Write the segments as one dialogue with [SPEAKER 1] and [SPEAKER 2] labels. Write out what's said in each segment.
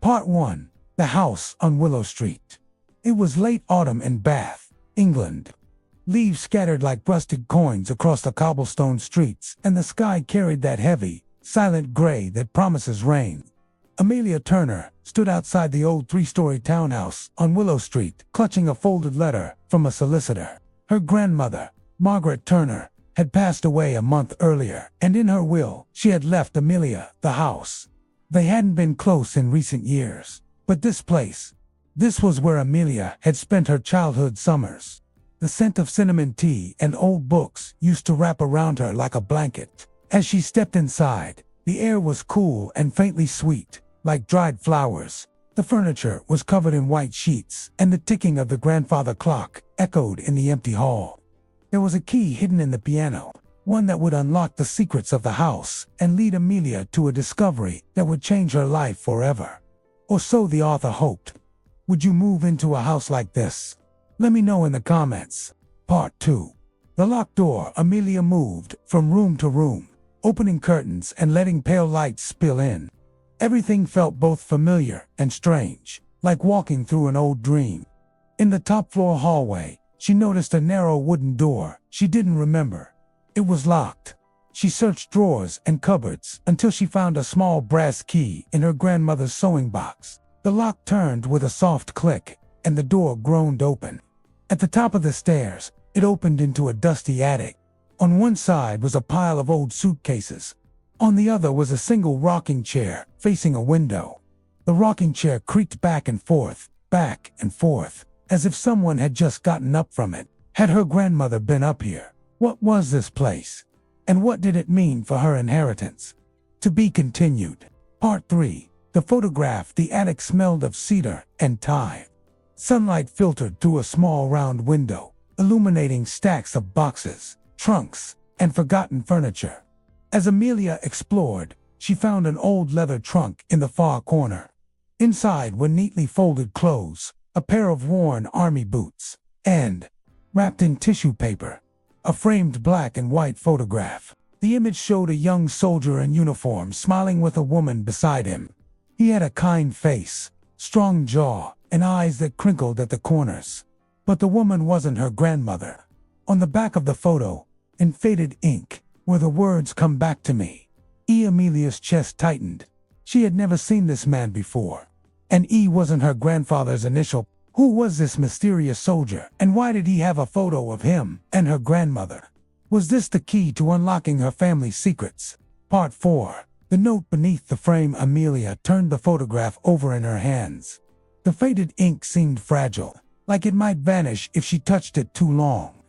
[SPEAKER 1] Part 1. The House on Willow Street. It was late autumn in Bath, England. Leaves scattered like rusted coins across the cobblestone streets, and the sky carried that heavy, silent gray that promises rain. Amelia Turner stood outside the old three-story townhouse on Willow Street, clutching a folded letter from a solicitor. Her grandmother, Margaret Turner, had passed away a month earlier, and in her will, she had left Amelia the house. They hadn't been close in recent years, but this was where Amelia had spent her childhood summers. The scent of cinnamon tea and old books used to wrap around her like a blanket. As she stepped inside, the air was cool and faintly sweet, like dried flowers. The furniture was covered in white sheets, and the ticking of the grandfather clock echoed in the empty hall. There was a key hidden in the piano, one that would unlock the secrets of the house and lead Amelia to a discovery that would change her life forever. Or so the author hoped. Would you move into a house like this? Let me know in the comments. Part 2. The locked door. Amelia moved from room to room, opening curtains and letting pale lights spill in. Everything felt both familiar and strange, like walking through an old dream. In the top-floor hallway, she noticed a narrow wooden door she didn't remember. It was locked. She searched drawers and cupboards until she found a small brass key in her grandmother's sewing box. The lock turned with a soft click, and the door groaned open. At the top of the stairs, it opened into a dusty attic. On one side was a pile of old suitcases. On the other was a single rocking chair facing a window. The rocking chair creaked back and forth, as if someone had just gotten up from it. Had her grandmother been up here? What was this place? And what did it mean for her inheritance? To be continued. Part 3. The photograph. The attic smelled of cedar and thyme. Sunlight filtered through a small round window, illuminating stacks of boxes, trunks, and forgotten furniture. As Amelia explored, she found an old leather trunk in the far corner. Inside were neatly folded clothes, a pair of worn army boots, and, wrapped in tissue paper, a framed black and white photograph. The image showed a young soldier in uniform smiling with a woman beside him. He had a kind face, strong jaw, and eyes that crinkled at the corners. But the woman wasn't her grandmother. On the back of the photo, in faded ink, were the words, "Come back to me." Amelia's chest tightened. She had never seen this man before. And E wasn't her grandfather's initial. Who was this mysterious soldier, and why did he have a photo of him and her grandmother? Was this the key to unlocking her family's secrets? Part 4. The note beneath the frame. Amelia turned the photograph over in her hands. The faded ink seemed fragile, like it might vanish if she touched it too long.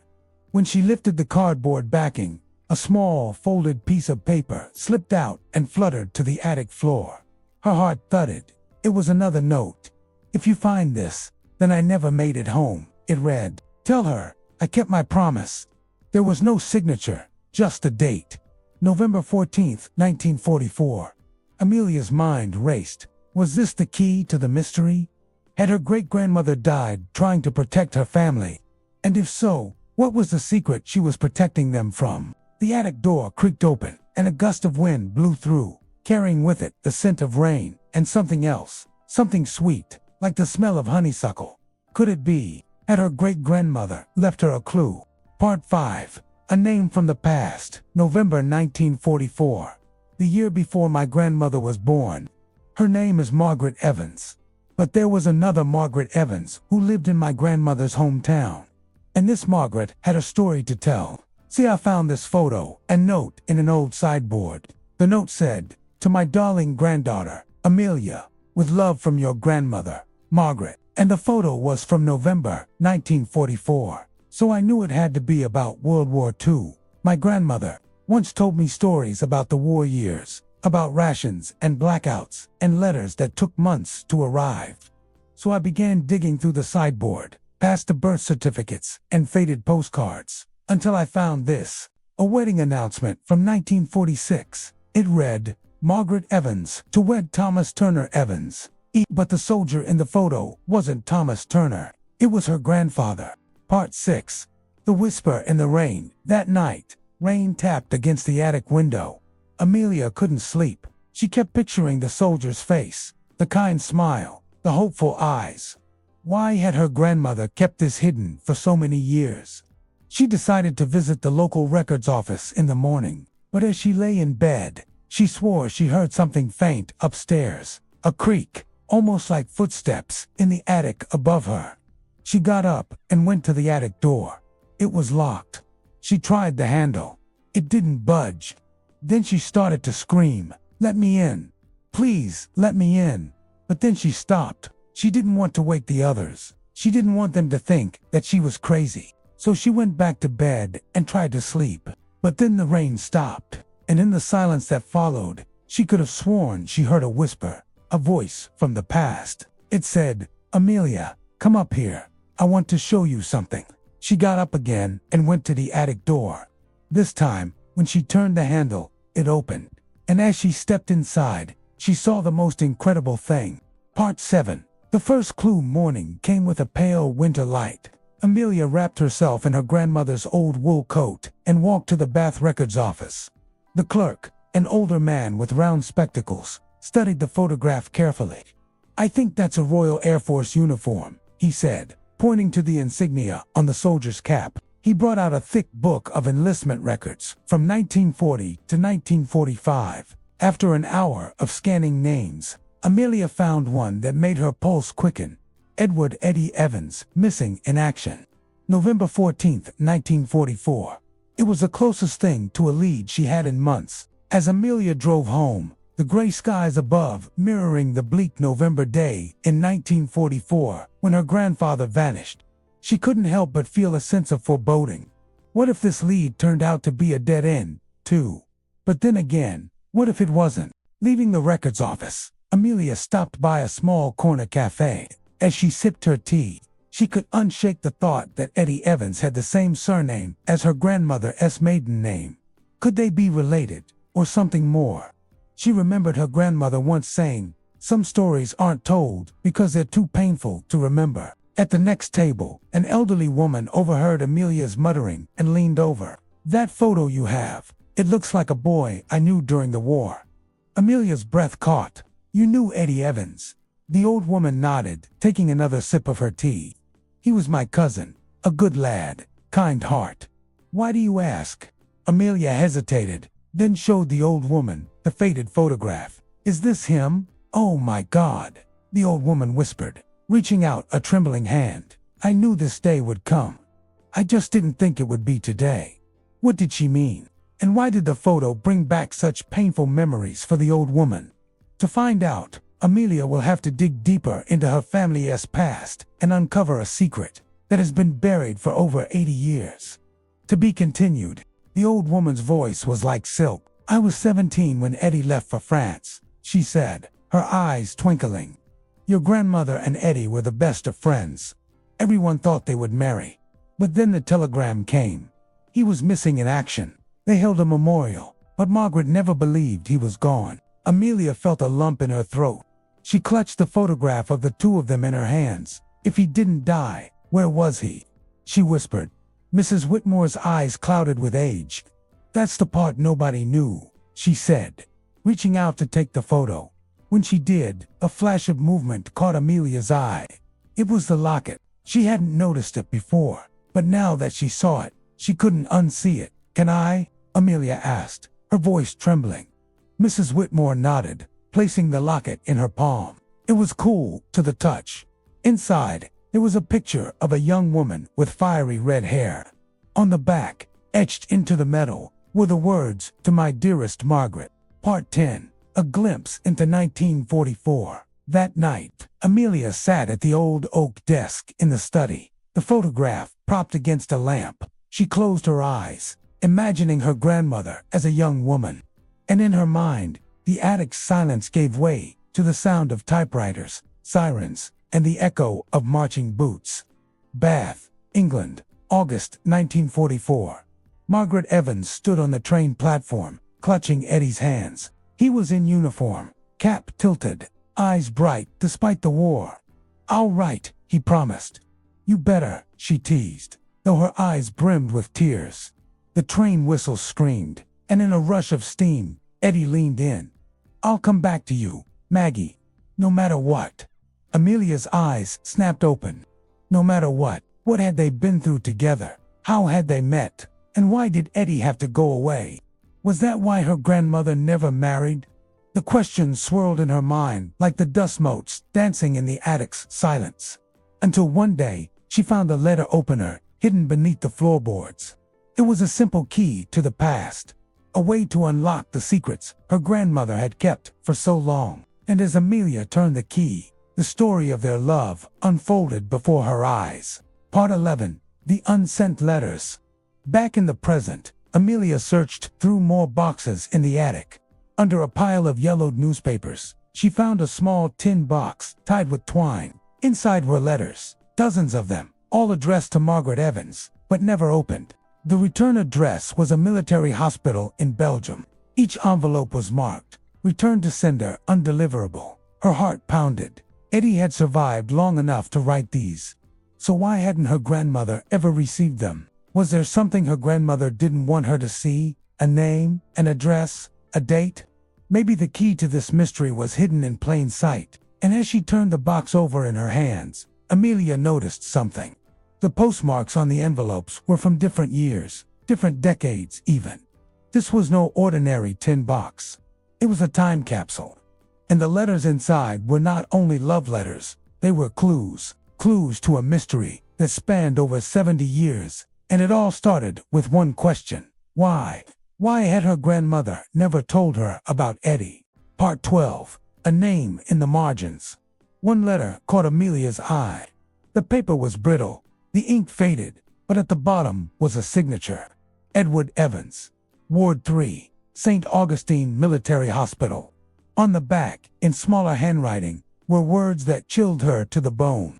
[SPEAKER 1] When she lifted the cardboard backing, a small folded piece of paper slipped out and fluttered to the attic floor. Her heart thudded. It was another note. "If you find this, then I never made it home," it read. "Tell her I kept my promise." There was no signature, just a date. November 14th, 1944. Amelia's mind raced. Was this the key to the mystery? Had her great-grandmother died trying to protect her family? And if so, what was the secret she was protecting them from? The attic door creaked open, and a gust of wind blew through, carrying with it the scent of rain and something else, something sweet, like the smell of honeysuckle. Could it be? Had her great-grandmother left her a clue? Part 5. A name from the past. November 1944. The year before my grandmother was born. Her name is Margaret Evans. But there was another Margaret Evans who lived in my grandmother's hometown. And this Margaret had a story to tell. See, I found this photo and note in an old sideboard. The note said, "To my darling granddaughter, Amelia, with love from your grandmother, Margaret." And the photo was from November 1944. So I knew it had to be about World War II. My grandmother once told me stories about the war years, about rations and blackouts and letters that took months to arrive. So I began digging through the sideboard, past the birth certificates and faded postcards, until I found this, a wedding announcement from 1946. It read, "Margaret Evans to wed Thomas Turner Evans." But the soldier in the photo wasn't Thomas Turner. It was her grandfather. Part 6. The whisper in the rain. That night, rain tapped against the attic window. Amelia couldn't sleep. She kept picturing the soldier's face, The kind smile, the hopeful eyes. Why had her grandmother kept this hidden for so many years? She decided to visit the local records office in the morning, but as she lay in bed, she swore she heard something faint upstairs, a creak, almost like footsteps, in the attic above her. She got up and went to the attic door. It was locked. She tried the handle. It didn't budge. Then she started to scream, "Let me in. Please, let me in." But then she stopped. She didn't want to wake the others. She didn't want them to think that she was crazy. So she went back to bed and tried to sleep. But then the rain stopped, and in the silence that followed, she could have sworn she heard a whisper, a voice from the past. It said, "Amelia, come up here. I want to show you something." She got up again and went to the attic door. This time, when she turned the handle, it opened. And as she stepped inside, she saw the most incredible thing. Part 7. The first clue morning came with a pale winter light. Amelia wrapped herself in her grandmother's old wool coat and walked to the Bath Records office. The clerk, an older man with round spectacles, studied the photograph carefully. "I think that's a Royal Air Force uniform," he said, pointing to the insignia on the soldier's cap. He brought out a thick book of enlistment records from 1940 to 1945. After an hour of scanning names, Amelia found one that made her pulse quicken. Edward Eddie Evans, missing in action. November 14th, 1944. It was the closest thing to a lead she had in months. As Amelia drove home, the gray skies above mirroring the bleak November day in 1944 when her grandfather vanished, she couldn't help but feel a sense of foreboding. What if this lead turned out to be a dead end, too? But then again, what if it wasn't? Leaving the records office, Amelia stopped by a small corner cafe. As she sipped her tea, she could unshake the thought that Eddie Evans had the same surname as her grandmother's maiden name. Could they be related, or something more? She remembered her grandmother once saying, "Some stories aren't told because they're too painful to remember." At the next table, an elderly woman overheard Amelia's muttering and leaned over. "That photo you have, it looks like a boy I knew during the war." Amelia's breath caught. "You knew Eddie Evans?" The old woman nodded, taking another sip of her tea. "He was my cousin, a good lad, kind heart." "Why do you ask?" Amelia hesitated, then showed the old woman the faded photograph. "Is this him?" "Oh my God," the old woman whispered, reaching out a trembling hand. "I knew this day would come. I just didn't think it would be today." What did she mean? And why did the photo bring back such painful memories for the old woman? To find out, Amelia will have to dig deeper into her family's past and uncover a secret that has been buried for over 80 years. To be continued. The old woman's voice was like silk. "I was 17 when Eddie left for France," she said, her eyes twinkling. "Your grandmother and Eddie were the best of friends. Everyone thought they would marry. But then the telegram came. He was missing in action. They held a memorial, but Margaret never believed he was gone." Amelia felt a lump in her throat. She clutched the photograph of the two of them in her hands. "If he didn't die, where was he?" she whispered. Mrs. Whitmore's eyes clouded with age. "That's the part nobody knew," she said, reaching out to take the photo. When she did, a flash of movement caught Amelia's eye. It was the locket. She hadn't noticed it before, but now that she saw it, she couldn't unsee it. "Can I?" Amelia asked, her voice trembling. Mrs. Whitmore nodded, placing the locket in her palm. It was cool to the touch. Inside, there was a picture of a young woman with fiery red hair. On the back, etched into the metal, were the words, "To my dearest Margaret." Part 10. A glimpse into 1944. That night, Amelia sat at the old oak desk in the study, the photograph propped against a lamp. She closed her eyes, imagining her grandmother as a young woman. And in her mind, the attic's silence gave way to the sound of typewriters, sirens, and the echo of marching boots. Bath, England, August 1944. Margaret Evans stood on the train platform, clutching Eddie's hands. He was in uniform, cap tilted, eyes bright despite the war. "I'll write," he promised. "You better," she teased, though her eyes brimmed with tears. The train whistle screamed, and in a rush of steam, Eddie leaned in. "I'll come back to you, Maggie." No matter what. Amelia's eyes snapped open. No matter what had they been through together? How had they met? And why did Eddie have to go away? Was that why her grandmother never married? The questions swirled in her mind like the dust motes dancing in the attic's silence. Until one day, she found a letter opener hidden beneath the floorboards. It was a simple key to the past, a way to unlock the secrets her grandmother had kept for so long. And as Amelia turned the key, the story of their love unfolded before her eyes. Part 11. The Unsent Letters. Back in the present, Amelia searched through more boxes in the attic. Under a pile of yellowed newspapers, she found a small tin box tied with twine. Inside were letters, dozens of them, all addressed to Margaret Evans, but never opened. The return address was a military hospital in Belgium. Each envelope was marked, "Return to sender, undeliverable." Her heart pounded. Eddie had survived long enough to write these. So why hadn't her grandmother ever received them? Was there something her grandmother didn't want her to see? A name, an address, a date? Maybe the key to this mystery was hidden in plain sight. And as she turned the box over in her hands, Amelia noticed something. The postmarks on the envelopes were from different years, different decades even. This was no ordinary tin box. It was a time capsule. And the letters inside were not only love letters, they were clues to a mystery that spanned over 70 years. And it all started with one question. Why? Why had her grandmother never told her about Eddie? Part 12. A name in the margins. One letter caught Amelia's eye. The paper was brittle, the ink faded, but at the bottom was a signature. Edward Evans, Ward 3, St. Augustine Military Hospital. On the back, in smaller handwriting, were words that chilled her to the bone.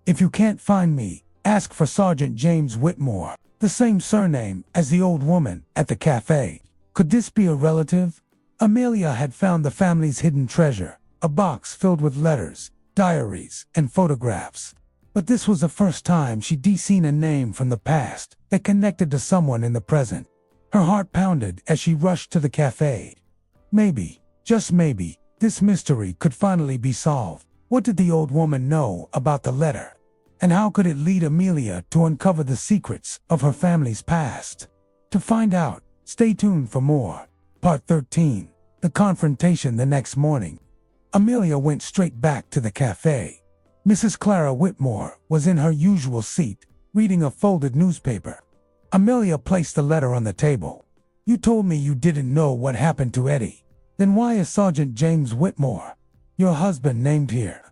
[SPEAKER 1] If you can't find me, ask for Sergeant James Whitmore, the same surname as the old woman at the cafe. Could this be a relative? Amelia had found the family's hidden treasure, a box filled with letters, diaries, and photographs. But this was the first time she'd seen a name from the past that connected to someone in the present. Her heart pounded as she rushed to the cafe. Maybe, just maybe, this mystery could finally be solved. What did the old woman know about the letter? And how could it lead Amelia to uncover the secrets of her family's past? To find out, stay tuned for more. Part 13. The confrontation the next morning. Amelia went straight back to the cafe. Mrs. Clara Whitmore was in her usual seat, reading a folded newspaper. Amelia placed the letter on the table. "You told me you didn't know what happened to Eddie. Then why is Sergeant James Whitmore, your husband, named here?"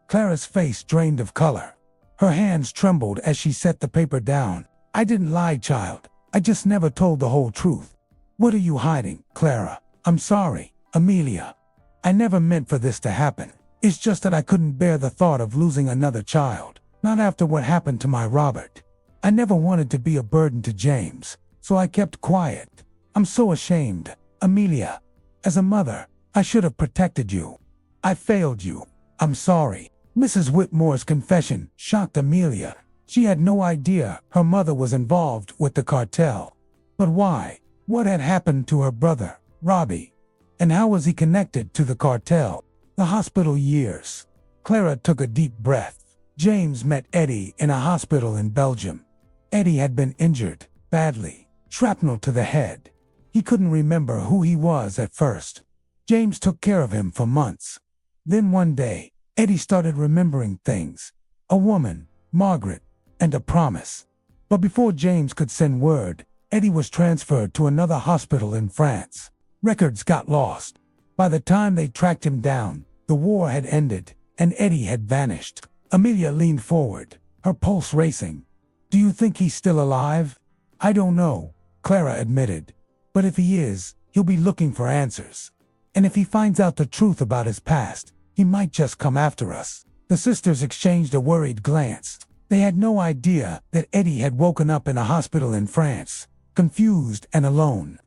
[SPEAKER 1] Clara's face drained of color. Her hands trembled as she set the paper down. "I didn't lie, child. I just never told the whole truth." "What are you hiding, Clara?" "I'm sorry, Amelia. I never meant for this to happen. It's just that I couldn't bear the thought of losing another child, not after what happened to my Robert. I never wanted to be a burden to James, so I kept quiet. I'm so ashamed, Amelia. As a mother, I should have protected you. I failed you. I'm sorry." Mrs. Whitmore's confession shocked Amelia. She had no idea her mother was involved with the cartel. But why? What had happened to her brother, Robbie? And how was he connected to the cartel? The hospital years. Clara took a deep breath. James met Eddie in a hospital in Belgium. Eddie had been injured, badly, shrapnel to the head. He couldn't remember who he was at first. James took care of him for months. Then one day, Eddie started remembering things. A woman, Margaret, and a promise. But before James could send word, Eddie was transferred to another hospital in France. Records got lost. By the time they tracked him down, the war had ended, and Eddie had vanished. Amelia leaned forward, her pulse racing. "Do you think he's still alive?" "I don't know," Clara admitted. "But if he is, he'll be looking for answers. And if he finds out the truth about his past, he might just come after us." The sisters exchanged a worried glance. They had no idea that Eddie had woken up in a hospital in France, confused and alone,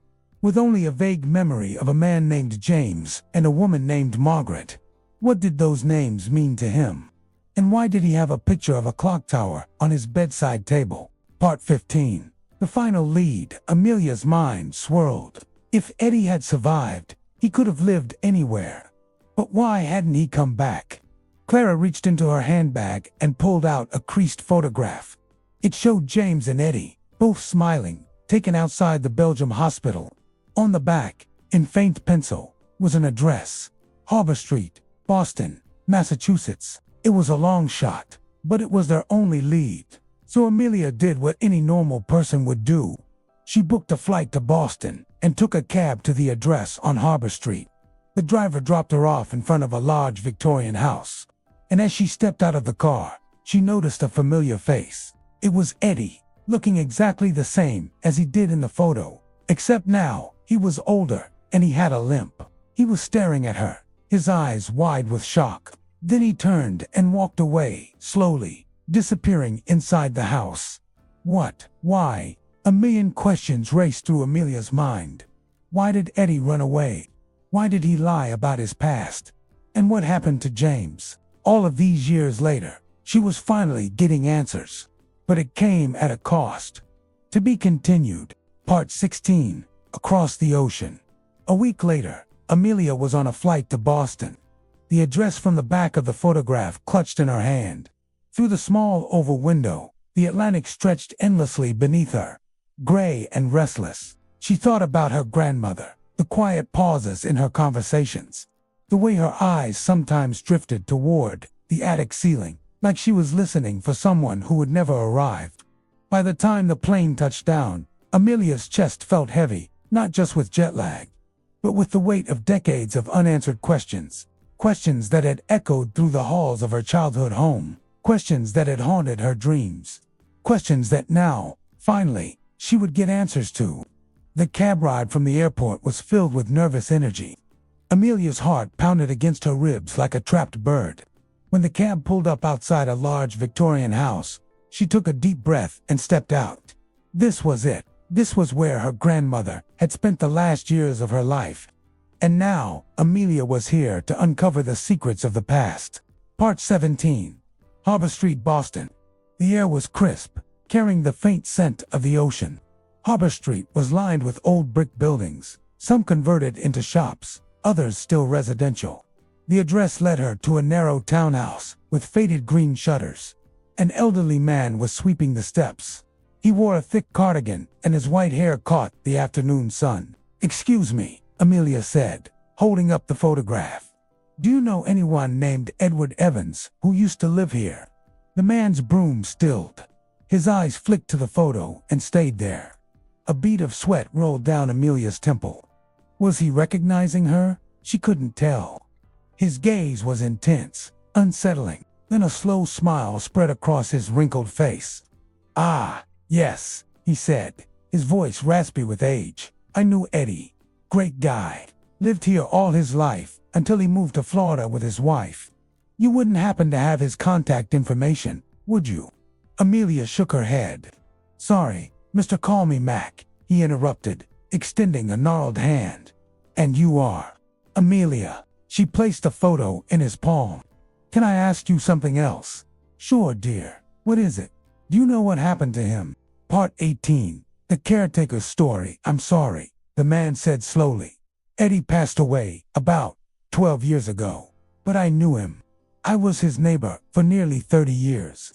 [SPEAKER 1] with only a vague memory of a man named James and a woman named Margaret. What did those names mean to him? And why did he have a picture of a clock tower on his bedside table? Part 15. The final lead. Amelia's mind swirled. If Eddie had survived, he could have lived anywhere. But why hadn't he come back? Clara reached into her handbag and pulled out a creased photograph. It showed James and Eddie, both smiling, taken outside the Belgium hospital. On the back, in faint pencil, was an address: Harbor Street, Boston, Massachusetts. It was a long shot, but it was their only lead. So Amelia did what any normal person would do. She booked a flight to Boston and took a cab to the address on Harbor Street. The driver dropped her off in front of a large Victorian house. And as she stepped out of the car, she noticed a familiar face. It was Eddie, looking exactly the same as he did in the photo, except now he was older and he had a limp. He was staring at her, his eyes wide with shock. Then he turned and walked away, slowly, disappearing inside the house. What? Why? A million questions raced through Amelia's mind. Why did Eddie run away? Why did he lie about his past? And what happened to James? All of these years later, she was finally getting answers. But it came at a cost. To be continued. Part 16. Across the Ocean. A week later, Amelia was on a flight to Boston. The address from the back of the photograph clutched in her hand. Through the small oval window, the Atlantic stretched endlessly beneath her. Gray and restless, she thought about her grandmother, the quiet pauses in her conversations, the way her eyes sometimes drifted toward the attic ceiling, like she was listening for someone who would never arrive. By the time the plane touched down, Amelia's chest felt heavy, not just with jet lag, but with the weight of decades of unanswered questions. Questions that had echoed through the halls of her childhood home. Questions that had haunted her dreams. Questions that now, finally, she would get answers to. The cab ride from the airport was filled with nervous energy. Amelia's heart pounded against her ribs like a trapped bird. When the cab pulled up outside a large Victorian house, she took a deep breath and stepped out. This was it. This was where her grandmother had spent the last years of her life. And now, Amelia was here to uncover the secrets of the past. Part 17. Harbor Street, Boston. The air was crisp, carrying the faint scent of the ocean. Harbor Street was lined with old brick buildings, some converted into shops, others still residential. The address led her to a narrow townhouse with faded green shutters. An elderly man was sweeping the steps. He wore a thick cardigan and his white hair caught the afternoon sun. "Excuse me," Amelia said, holding up the photograph. "Do you know anyone named Edward Evans who used to live here?" The man's broom stilled. His eyes flicked to the photo and stayed there. A bead of sweat rolled down Amelia's temple. Was he recognizing her? She couldn't tell. His gaze was intense, unsettling. Then a slow smile spread across his wrinkled face. "Ah, yes," he said, his voice raspy with age. "I knew Eddie. Great guy. Lived here all his life, until he moved to Florida with his wife. You wouldn't happen to have his contact information, would you?" Amelia shook her head. "Sorry, Mr. Call Me Mac," he interrupted, extending a gnarled hand. "And you are?" "Amelia." She placed the photo in his palm. "Can I ask you something else?" "Sure, dear. What is it?" "Do you know what happened to him?" Part 18. The caretaker's story. "I'm sorry," the man said slowly. "Eddie passed away about 12 years ago. But I knew him. I was his neighbor for nearly 30 years.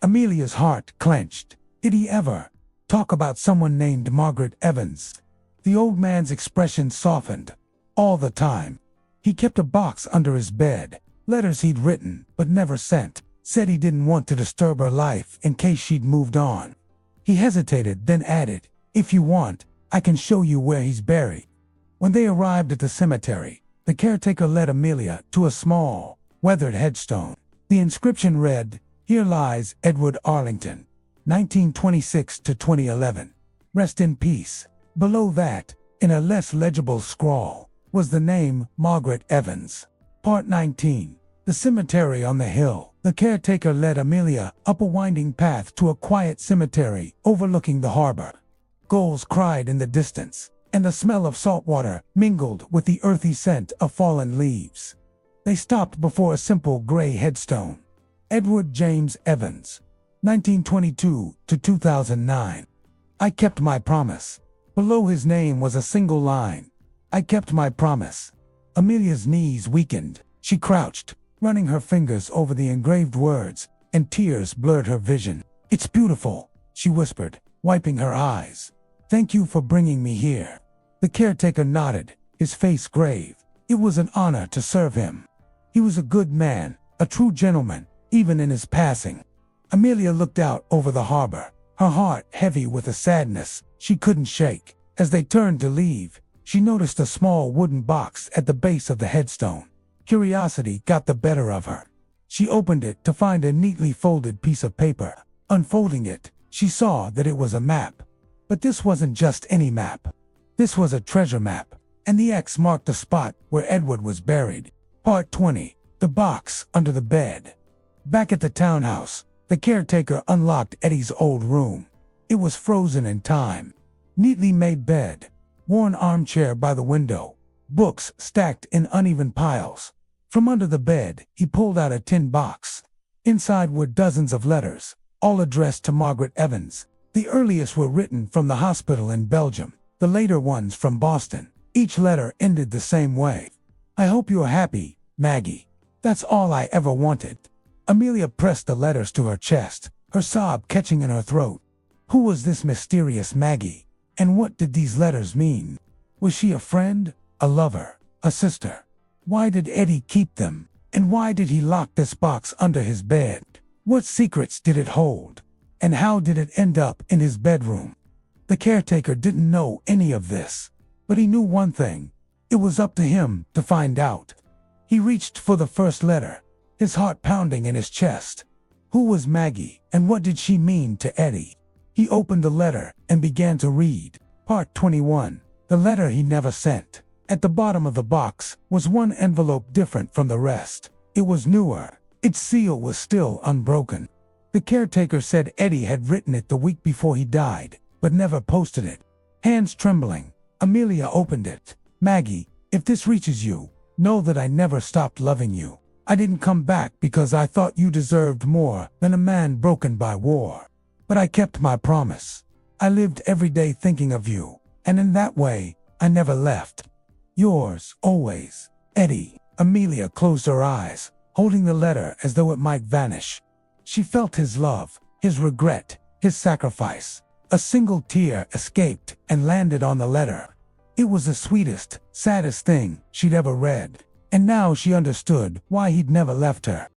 [SPEAKER 1] Amelia's heart clenched. Did he ever talk about someone named Margaret Evans? The old man's expression softened. All the time. He kept a box under his bed, letters he'd written but never sent. Said he didn't want to disturb her life in case she'd moved on. He hesitated, then added, "If you want, I can show you where he's buried." When they arrived at the cemetery, the caretaker led Amelia to a small, weathered headstone. The inscription read, "Here lies Edward Arlington, 1926 to 2011. Rest in peace." Below that, in a less legible scrawl, was the name Margaret Evans. Part 19. The cemetery on the hill. The caretaker led Amelia up a winding path to a quiet cemetery overlooking the harbor. Gulls cried in the distance, and the smell of salt water mingled with the earthy scent of fallen leaves. They stopped before a simple gray headstone. Edward James Evans, 1922 to 2009. "I kept my promise." Below his name was a single line. "I kept my promise." Amelia's knees weakened. She crouched, running her fingers over the engraved words, and tears blurred her vision. "It's beautiful," she whispered, wiping her eyes. "Thank you for bringing me here." The caretaker nodded, his face grave. It was an honor to serve him. He was a good man, a true gentleman, even in his passing. Amelia looked out over the harbor, her heart heavy with a sadness she couldn't shake. As they turned to leave, she noticed a small wooden box at the base of the headstone. Curiosity got the better of her. She opened it to find a neatly folded piece of paper. Unfolding it, she saw that it was a map. But this wasn't just any map. This was a treasure map, and the X marked the spot where Edward was buried. Part 20. The box under the bed. Back at the townhouse, the caretaker unlocked Eddie's old room. It was frozen in time. Neatly made bed, worn armchair by the window, books stacked in uneven piles. From under the bed, he pulled out a tin box. Inside were dozens of letters, all addressed to Margaret Evans. The earliest were written from the hospital in Belgium, the later ones from Boston. Each letter ended the same way. "I hope you're happy, Maggie. That's all I ever wanted." Amelia pressed the letters to her chest, her sob catching in her throat. Who was this mysterious Maggie? And what did these letters mean? Was she a friend, a lover, a sister? Why did Eddie keep them? And why did he lock this box under his bed? What secrets did it hold? And how did it end up in his bedroom? The caretaker didn't know any of this, but he knew one thing. It was up to him to find out. He reached for the first letter, his heart pounding in his chest. Who was Maggie, and what did she mean to Eddie? He opened the letter and began to read. Part 21. The letter he never sent. At the bottom of the box was one envelope different from the rest. It was newer. Its seal was still unbroken. The caretaker said Eddie had written it the week before he died, but never posted it. Hands trembling, Amelia opened it. "Maggie, if this reaches you, know that I never stopped loving you. I didn't come back because I thought you deserved more than a man broken by war. But I kept my promise. I lived every day thinking of you, and in that way, I never left. Yours, always, Eddie." Amelia closed her eyes, holding the letter as though it might vanish. She felt his love, his regret, his sacrifice. A single tear escaped and landed on the letter. It was the sweetest, saddest thing she'd ever read, and now she understood why he'd never left her.